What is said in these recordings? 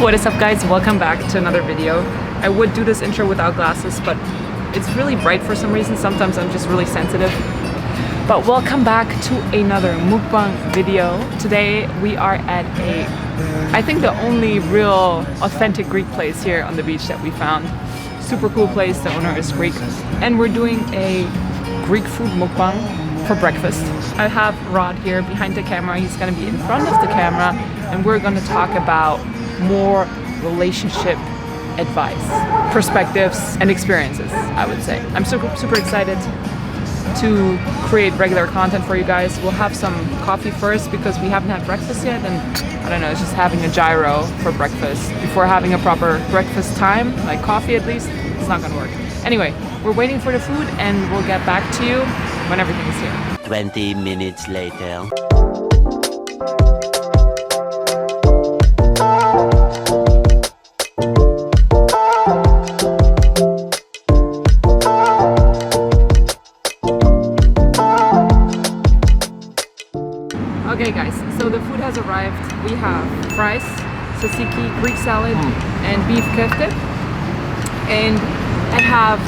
What is up, guys? Welcome back to another video. I would do this intro without glasses, but it's really bright for some reason. Sometimes I'm just really sensitive. But welcome back to another mukbang video. Today we are at I think the only real authentic Greek place here on the beach that we found. Super cool place, the owner is Greek. And we're doing a Greek food mukbang for breakfast. I have Rod here behind the camera. He's gonna be in front of the camera and we're gonna talk about more relationship advice, perspectives, and experiences, I would say. I'm super excited to create regular content for you guys. We'll have some coffee first because we haven't had breakfast yet, and I don't know, it's just having a gyro for breakfast before having a proper breakfast time, like coffee at least, it's not gonna work. Anyway, we're waiting for the food and we'll get back to you when everything is here. 20 minutes later. Okay guys, so the food has arrived. We have fries, tzatziki, Greek salad, and beef kefte. And I have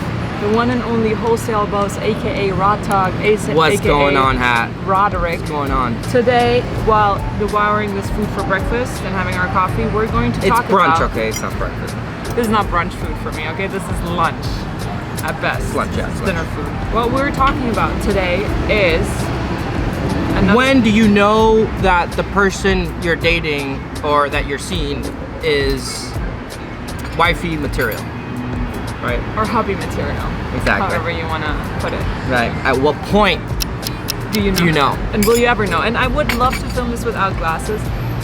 the one and only wholesale boss, aka Rotog, What's aka going on, Hat? Roderick. What's going on? Today, while devouring this food for breakfast and having our coffee, we're going to talk about... It's brunch, okay? It's not breakfast. This is not brunch food for me, okay? This is lunch, at best. It's lunch, yeah. It's dinner food. What we're talking about today is... When do you know that the person you're dating or that you're seeing is wifey material, right? Or hubby material. Exactly. However you want to put it. Right. At what point do you know? Do you know? And will you ever know? And I would love to film this without glasses,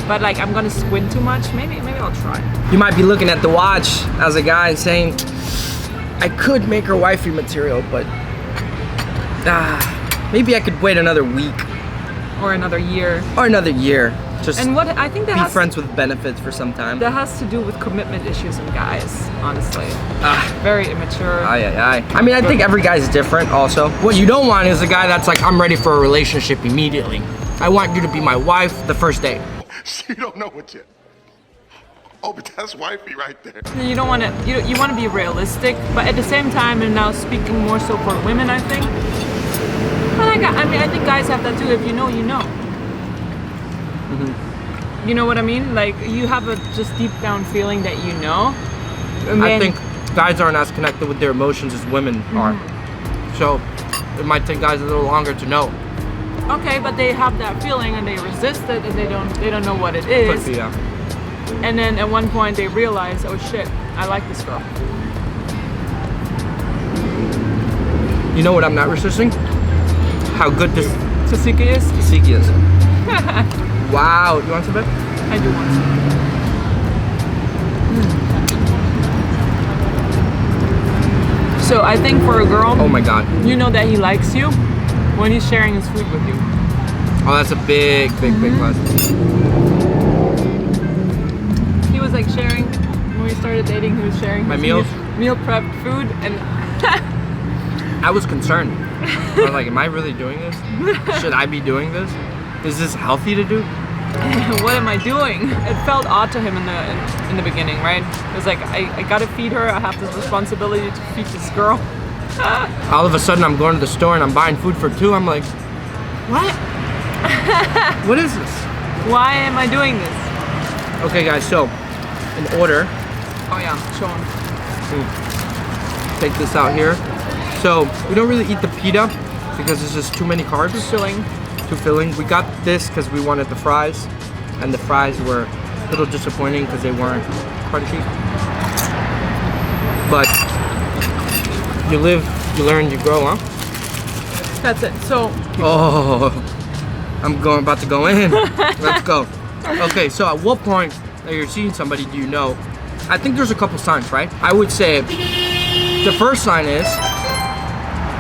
but like I'm gonna squint too much. Maybe I'll try. You might be looking at the watch as a guy and saying, I could make her wifey material, but maybe I could wait another week. Or another year. Or another year. Just and what I think that be friends with benefits for some time. That has to do with commitment issues in guys, honestly. Very immature. I mean, I think every guy's different also. What you don't want is a guy that's like, I'm ready for a relationship immediately. I want you to be my wife the first day. You don't know it yet. Oh, but that's wifey right there. You don't want to, you want to be realistic, but at the same time, and now speaking more so for women, I think, I mean, I think guys have that too. If you know, you know. Mm-hmm. You know what I mean? Like, you have a just deep down feeling that you know. I think guys aren't as connected with their emotions as women are. So, it might take guys a little longer to know. Okay, but they have that feeling and they resist it and they don't know what it is. Could be, yeah. And then at one point they realize, oh shit, I like this girl. You know what I'm not resisting? How good this tzatziki is? Tzatziki is. Wow, do you want some of it? I do want some. So I think for a girl, oh my god, you know that he likes you when he's sharing his food with you. Oh, that's a big plus. He was like sharing, when we started dating, he was sharing my his meals? meal prepped food, and I was concerned. I was like, am I really doing this? Should I be doing this? Is this healthy to do? What am I doing? It felt odd to him in the beginning, right? It was like, I gotta feed her, I have this responsibility to feed this girl. All of a sudden I'm going to the store and I'm buying food for two. I'm like, what? What is this? Why am I doing this? Okay guys, so in order. Oh yeah, show him. Take this out here. So we don't really eat the pita because it's just too many carbs. Too filling. Too filling. We got this because we wanted the fries, and the fries were a little disappointing because they weren't crunchy. But you live, you learn, you grow, huh? That's it. So. Oh, I'm about to go in. Let's go. Okay, so at what point that you're seeing somebody do you know? I think there's a couple signs, right? I would say the first sign is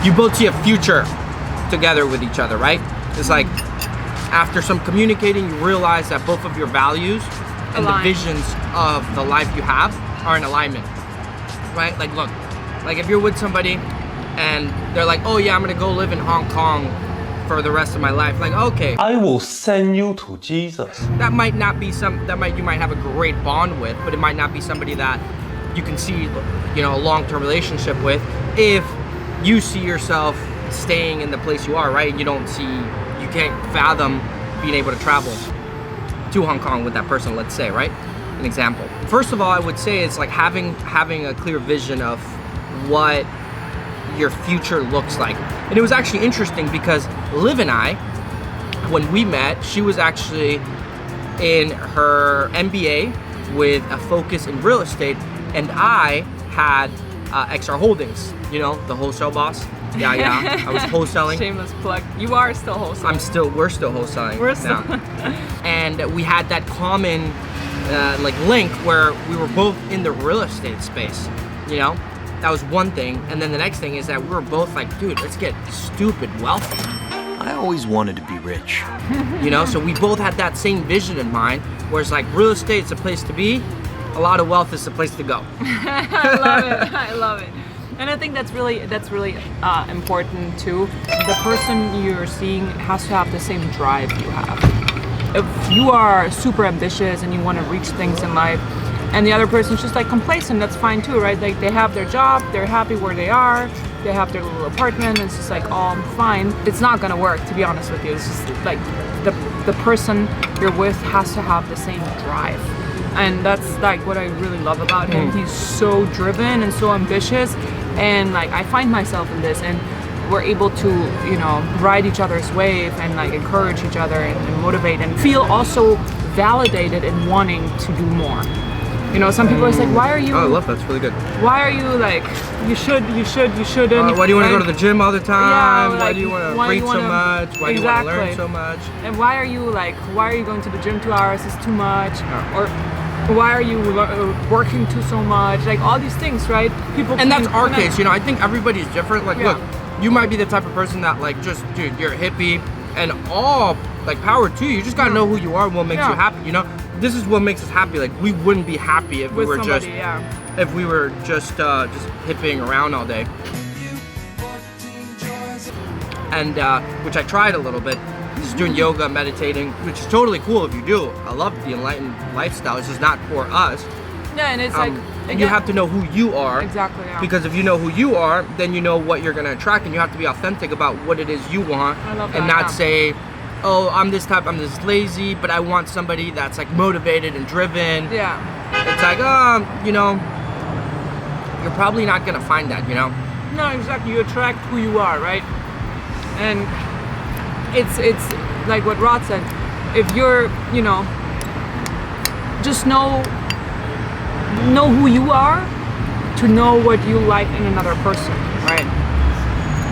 you both see a future together with each other, right? It's like after some communicating, you realize that both of your values and the visions of the life you have are in alignment, right? Like, look, like if you're with somebody and they're like, oh yeah, I'm gonna go live in Hong Kong for the rest of my life. Like, okay, I will send you to Jesus. that might not be you might have a great bond with, but it might not be somebody that you can see, you know, a long-term relationship with if you see yourself staying in the place you are, right? You can't fathom being able to travel to Hong Kong with that person, let's say, right? An example. First of all, I would say it's like having a clear vision of what your future looks like. And it was actually interesting because Liv and I, when we met, she was actually in her MBA with a focus in real estate, and I had XR Holdings, you know, the wholesale boss. Yeah, I was wholesaling. Shameless plug. You are still wholesaling. We're still wholesaling. We're still. And we had that common like link where we were both in the real estate space, you know? That was one thing. And then the next thing is that we were both like, dude, let's get stupid wealthy. I always wanted to be rich. You know, so we both had that same vision in mind, whereas like real estate's a place to be, a lot of wealth is the place to go. I love it. I love it. And I think that's really important too. The person you're seeing has to have the same drive you have. If you are super ambitious and you want to reach things in life, and the other person's just like complacent, that's fine too, right? Like they have their job, they're happy where they are, they have their little apartment, and it's just like, oh, I'm fine. It's not gonna work, to be honest with you. It's just like the person you're with has to have the same drive. And that's like what I really love about him. He's so driven and so ambitious, and like I find myself in this, and we're able to, you know, ride each other's wave and like encourage each other and motivate and feel also validated in wanting to do more. You know, some people are like, why are you... Oh, I love that. That's really good. Why are you like, you shouldn't. Why do you want to go to the gym all the time? Yeah, why do you want to read so much? Why do you want to learn so much? And why are you going to the gym 2 hours is too much? Or why are you working so much? Like all these things, right? People. And that's our case, you know. I think everybody's different. Like, Yeah. look, you might be the type of person that like just, dude, you're a hippie, and all like power to you. You just gotta know who you are and what makes you happy. You know, this is what makes us happy. Like we wouldn't be happy if we were just hipping around all day. And which I tried a little bit. Just doing yoga, meditating, which is totally cool if you do. I love the enlightened lifestyle. It's just not for us. Yeah, and it's like and you have to know who you are. Exactly. Yeah. Because if you know who you are, then you know what you're gonna attract, and you have to be authentic about what it is you want. I love and that, not say, oh, I'm this type, I'm this lazy, but I want somebody that's like motivated and driven. Yeah. It's like, you know, you're probably not gonna find that, you know? No, exactly. You attract who you are, right? And it's like what Rod said. If you're, you know, just know who you are to know what you like in another person, right?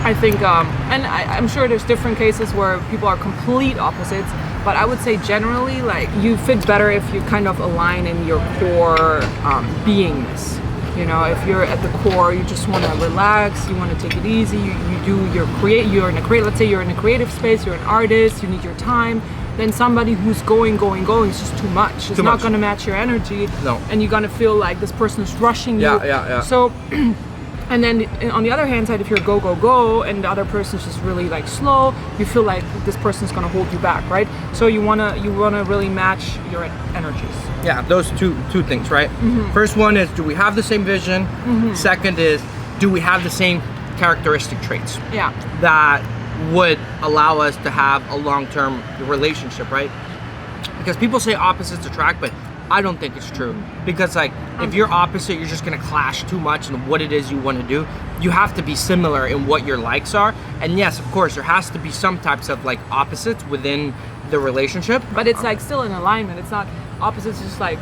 I think, and I'm sure there's different cases where people are complete opposites, but I would say generally, like, you fit better if you kind of align in your core beingness. You know, if you're at the core, you just want to relax, you want to take it easy, let's say you're in a creative space, you're an artist, you need your time, then somebody who's going is just too much. It's not going to match your energy. No. And you're going to feel like this person is rushing you. Yeah. So, and then on the other hand side, if you're go, and the other person's just really like slow, you feel like this person's going to hold you back, right? So you want to really match your energies. Yeah, those two things, right? Mm-hmm. First one is, do we have the same vision? Mm-hmm. Second is, do we have the same characteristic traits? Yeah. That would allow us to have a long-term relationship, right? Because people say opposites attract, but I don't think it's true. Because like, if you're opposite, you're just gonna clash too much in what it is you want to do. You have to be similar in what your likes are. And yes, of course, there has to be some types of like opposites within the relationship. But it's like still in alignment. It's not opposites, just like...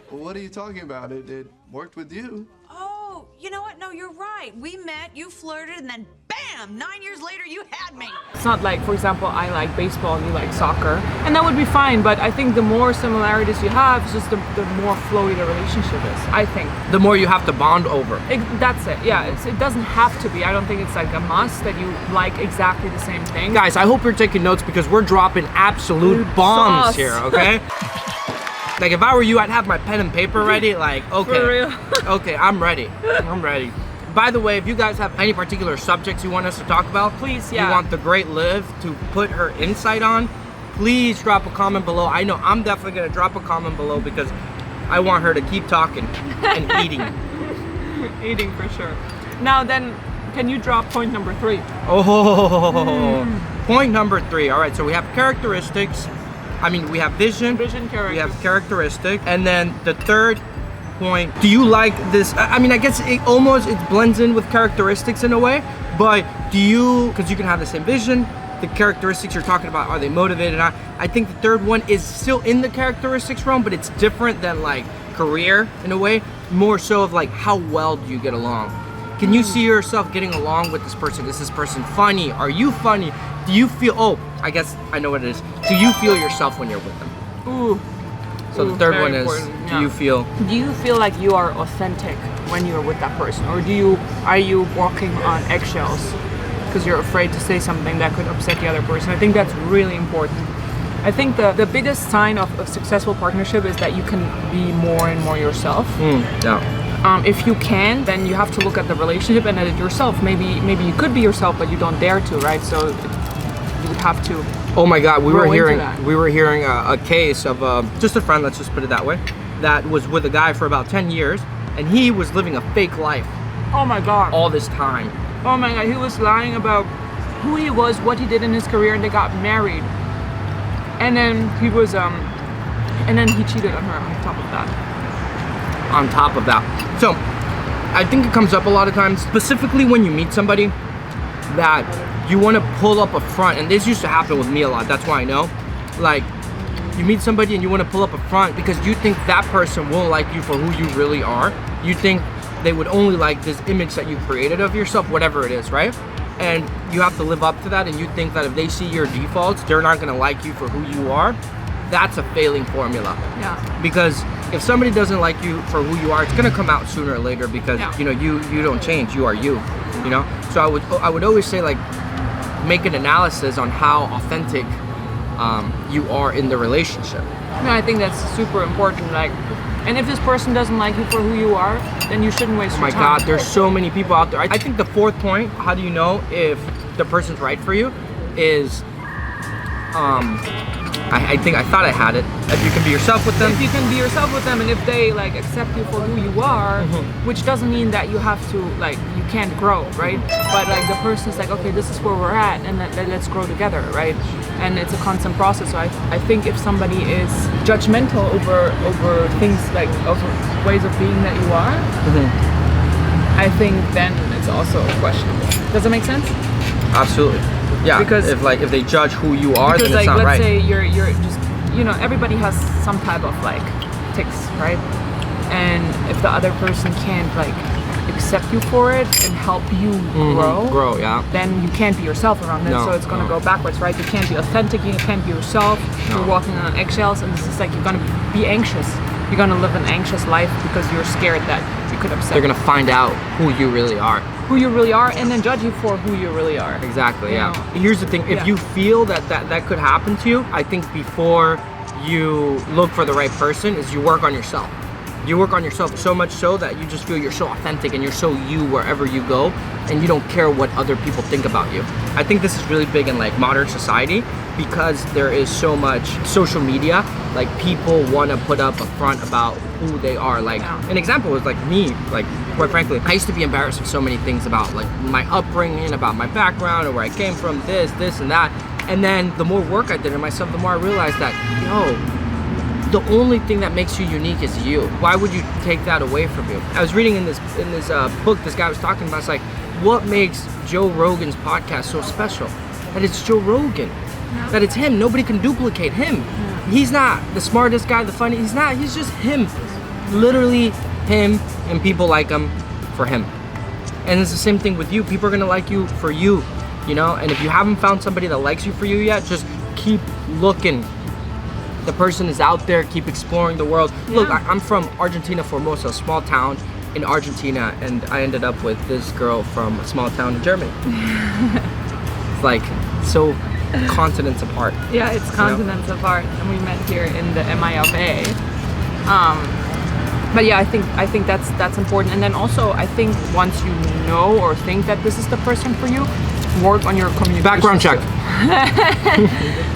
What are you talking about? It worked with you. Oh, you know what? No, you're right. We met, you flirted, and then bam! 9 years later, you had me. It's not like, for example, I like baseball and you like soccer, and that would be fine, but I think the more similarities you have, it's just the more flowy the relationship is, I think. The more you have to bond over. That's it, yeah. It doesn't have to be. I don't think it's like a must that you like exactly the same thing. Guys, I hope you're taking notes because we're dropping absolute bombs sauce. here, okay? Like, if I were you, I'd have my pen and paper ready. Like, okay. For real. Okay, I'm ready. By the way, if you guys have any particular subjects you want us to talk about, Please, you yeah. want the great Liv to put her insight on, please drop a comment below. I know I'm definitely gonna drop a comment below because I want her to keep talking and eating. Eating for sure. Now then, can you drop point number 3? Oh, point number 3. All right, so we have characteristics. I mean, we have vision. Vision, character. We have characteristic, and then the third point. Do you like this? I mean, I guess it blends in with characteristics in a way. But do you? Because you can have the same vision. The characteristics you're talking about, are they motivated? I think the third one is still in the characteristics realm, but it's different than like career in a way. More so of like how well do you get along? Can you see yourself getting along with this person? Is this person funny? Are you funny? Do you feel, oh, I guess I know what it is. Do you feel yourself when you're with them? Ooh. So the third very one is, important, do yeah. you feel? Do you feel like you are authentic when you're with that person? Or are you walking on eggshells because you're afraid to say something that could upset the other person? I think that's really important. I think the biggest sign of a successful partnership is that you can be more and more yourself. Yeah. If you can, then you have to look at the relationship and at it yourself. Maybe you could be yourself, but you don't dare to, right? So you would have to. Oh my God, we were hearing that. a case of just a friend, let's just put it that way, that was with a guy for about 10 years, and he was living a fake life Oh my God. all this time. Oh my God, he was lying about who he was, what he did in his career, and they got married. And then he was, and then he cheated on her on top of that. On top of that. So, I think it comes up a lot of times, specifically when you meet somebody that you want to pull up a front, and this used to happen with me a lot, that's why I know. Like, you meet somebody and you want to pull up a front because you think that person won't like you for who you really are. You think they would only like this image that you created of yourself, whatever it is, right? And you have to live up to that, and you think that if they see your defaults, they're not going to like you for who you are. That's a failing formula. Yeah. Because if somebody doesn't like you for who you are, it's gonna come out sooner or later because Yeah. you know you don't change. You are you. You know. So I would always say, like, make an analysis on how authentic you are in the relationship. No, I think that's super important. Like, and if this person doesn't like you for who you are, then you shouldn't waste Oh my your time. God, there's so many people out there. I think the fourth point, how do you know if the person's right for you, is I thought I had it. If you can be yourself with them. If you can be yourself with them, and if they like accept you for who you are, which doesn't mean that you have to, like, you can't grow, right? But like the person's like, okay, this is where we're at, and then let's grow together, right? And it's a constant process. So I think if somebody is judgmental over things like over ways of being that you are, I think then it's also questionable. Does it make sense? Absolutely. Yeah. Because if they judge who you are, then because it's like not let's right. say you're just, you know, everybody has some type of like tics, right? And if the other person can't like accept you for it and help you Grow, yeah. then you can't be yourself around it. No, So it's gonna no. go backwards, right? You can't be authentic, you can't be yourself. No. You're walking on eggshells, and it's just like you're gonna be anxious. You're gonna live an anxious life because you're scared that you could upset They're gonna find out who you really are. who you really are, and then judge you for who you really are. Exactly, You yeah. know? Here's the thing, if Yeah. you feel that could happen to you, I think before you look for the right person is you work on yourself. You work on yourself so much so that you just feel you're so authentic and you're so you wherever you go, and you don't care what other people think about you. I think this is really big in like modern society because there is so much social media. Like, people want to put up a front about who they are. Like, Yeah. an example is like me. Like, quite frankly, I used to be embarrassed of so many things about like my upbringing, about my background, or where I came from, this and that. And then the more work I did in myself, the more I realized that, the only thing that makes you unique is you. Why would you take that away from you? I was reading in this book, this guy was talking about, it's like, what makes Joe Rogan's podcast so special? That it's Joe Rogan. That it's him. Nobody can duplicate him. He's not the smartest guy, the funny. He's not. He's just him. Literally him, and people like him for him. And it's the same thing with you. People are gonna like you for you, you know? And if you haven't found somebody that likes you for you yet, just keep looking. The person is out there. Keep exploring the world. Look, I'm from Argentina, Formosa, a small town in Argentina, and I ended up with this girl from a small town in Germany. It's like so continents apart. Yeah, it's continents apart, and we met here in the MI of A. But yeah, I think that's important. And then also, I think once you know or think that this is the person for you, work on your communication. Background check.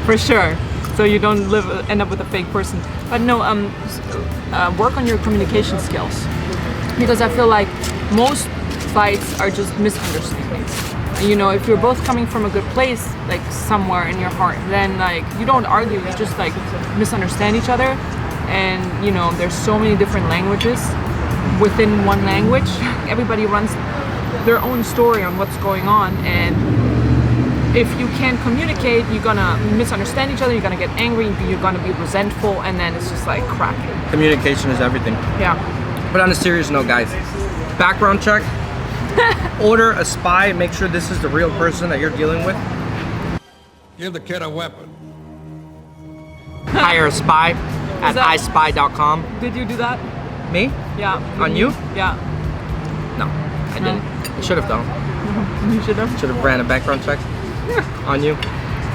For sure. So you don't end up with a fake person. But no, work on your communication skills, because I feel like most fights are just misunderstandings. You know, if you're both coming from a good place, like somewhere in your heart, then like you don't argue, you just like misunderstand each other. And you know, there's so many different languages within one language. Everybody runs their own story on what's going on, and if you can't communicate, you're gonna misunderstand each other, you're gonna get angry, you're gonna be resentful, and then it's just like crap. Communication is everything. Yeah. But on a serious note, guys, background check. Order a spy. Make sure this is the real person that you're dealing with. Give the kid a weapon. Hire a spy at ispy.com. Did you do that? Me? Yeah. On you? Yeah. No, I didn't. I should have done. You should have. Should have ran a background check on you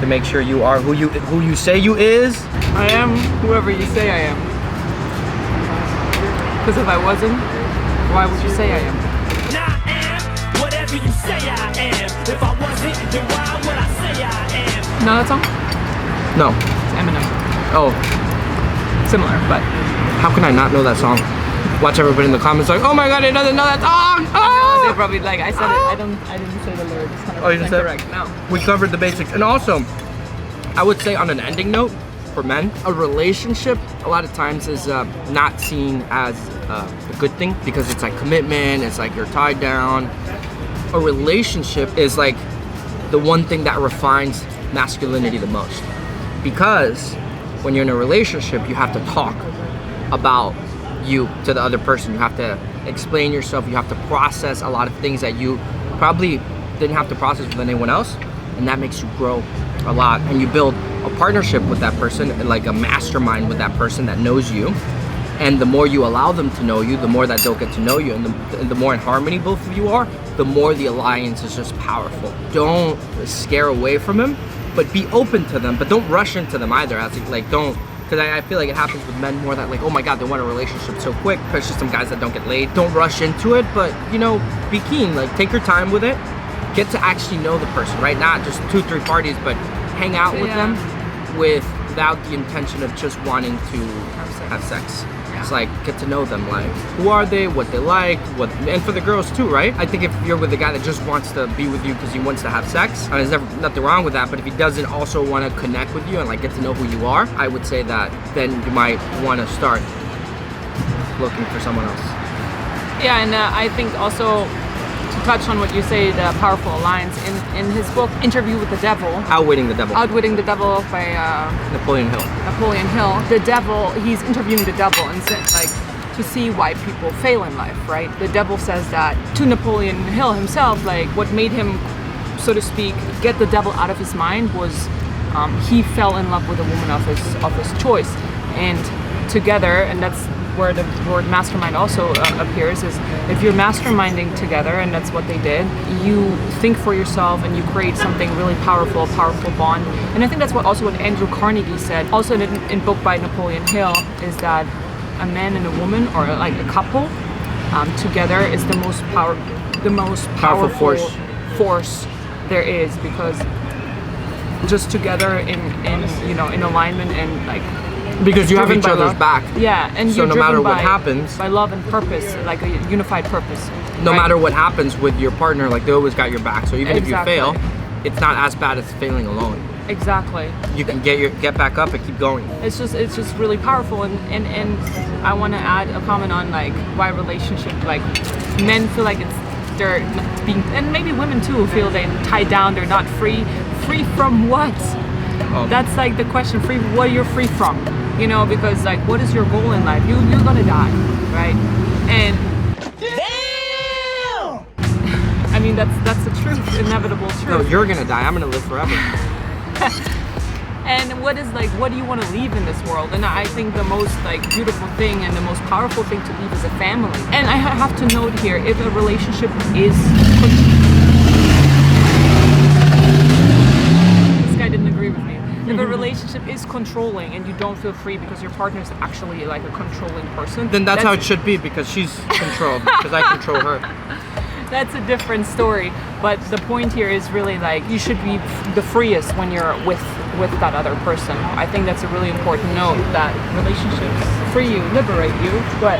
to make sure you are who you say you is. I am whoever you say I am. Because if I wasn't, why would you say I am? I am whatever you say I am. If I wasn't, then why would I say I am? Know that song? No. It's Eminem. Oh, Similar, but how can I not know that song? Watch everybody in the comments like, oh my god, he doesn't know that song. Oh! they probably like I said it. I didn't say the lyrics. 100% Oh, you didn't say it? correct. No. We covered the basics. And also, I would say on an ending note, for men, a relationship a lot of times is not seen as a good thing, because it's like commitment, it's like you're tied down. A relationship is like the one thing that refines masculinity the most, because when you're in a relationship, you have to talk about you to the other person. You have to explain yourself. You have to process a lot of things that you probably didn't have to process with anyone else, and that makes you grow a lot. And you build a partnership with that person, like a mastermind with that person that knows you. And the more you allow them to know you, the more that they'll get to know you, and the more in harmony both of you are, the more the alliance is just powerful. Don't scare away from him, but be open to them, but don't rush into them either. Because I feel like it happens with men more that like, oh my god, they want a relationship so quick, especially some guys that don't get laid. Don't rush into it, but you know, be keen, like take your time with it. Get to actually know the person, right? Not just 2-3 parties, but hang out with them without the intention of just wanting to have sex. It's like, get to know them, like, who are they, what they like, and for the girls too, right? I think if you're with a guy that just wants to be with you because he wants to have sex, and there's nothing wrong with that, but if he doesn't also want to connect with you and like get to know who you are, I would say that then you might want to start looking for someone else. Yeah, and I think also to touch on what you say, the powerful alliance, in his book Interview with the Devil, Outwitting the Devil by Napoleon Hill. The devil, he's interviewing the devil and said, like, to see why people fail in life, right? The devil says that to Napoleon Hill himself, like what made him, so to speak, get the devil out of his mind was he fell in love with a woman of his choice, and together, and that's where the word mastermind also appears, is if you're masterminding together, and that's what they did, you think for yourself and you create something really powerful, a powerful bond. And I think that's what Andrew Carnegie said, also in book by Napoleon Hill, is that a man and a woman, or like a couple, together is the most powerful force there is, because just together in alignment and like, because you have each other's back. Yeah, and so you're no matter what by happens, by love and purpose, like a unified purpose. No matter what happens with your partner, like they always got your back. So even if you fail, it's not as bad as failing alone. Exactly. You can get back up and keep going. It's just really powerful, and I want to add a comment on like why relationship, like men feel like they're being, and maybe women too feel they're tied down, they're not free. Free from what? That's like the question. Free, what you're free from? You know, because like, what is your goal in life? You're gonna die, right? And damn! I mean, that's the truth, inevitable truth. No, you're gonna die. I'm gonna live forever. And what do you want to leave in this world? And I think the most like beautiful thing and the most powerful thing to leave is a family. And I have to note here, if a relationship is, this guy didn't agree with me. If a relationship is controlling, controlling and you don't feel free because your partner is actually like a controlling person, Then that's how it should be, because she's controlled, because I control her. That's a different story. But the point here is really like you should be the freest when you're with that other person. I think that's a really important note, that relationships free you, liberate you, but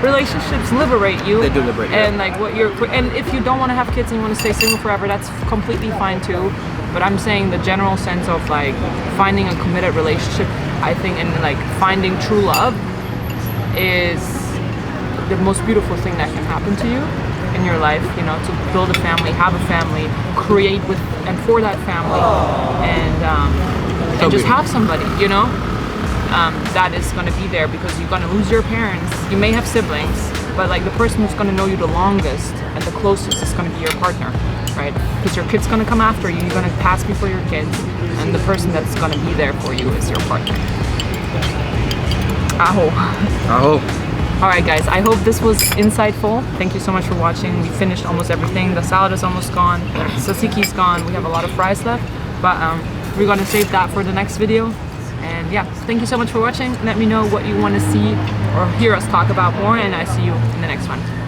relationships liberate you. They do liberate you. And like and if you don't want to have kids and you want to stay single forever, that's completely fine too. But I'm saying the general sense of like finding a committed relationship, I think, and like finding true love is the most beautiful thing that can happen to you in your life, you know, to build a family, have a family, create with and for that family, and just have somebody, you know, that is going to be there, because you're going to lose your parents. You may have siblings, but like the person who's going to know you the longest and the closest is going to be your partner, right? Because your kid's going to come after you, you're going to pass before your kids, and the person that's going to be there for you is your partner. Aho. Aho. Alright guys, I hope this was insightful. Thank you so much for watching. We finished almost everything. The salad is almost gone. Tsatsuki's gone. We have a lot of fries left, but we're going to save that for the next video. And yeah, thank you so much for watching. Let me know what you want to see or hear us talk about more, and I see you in the next one.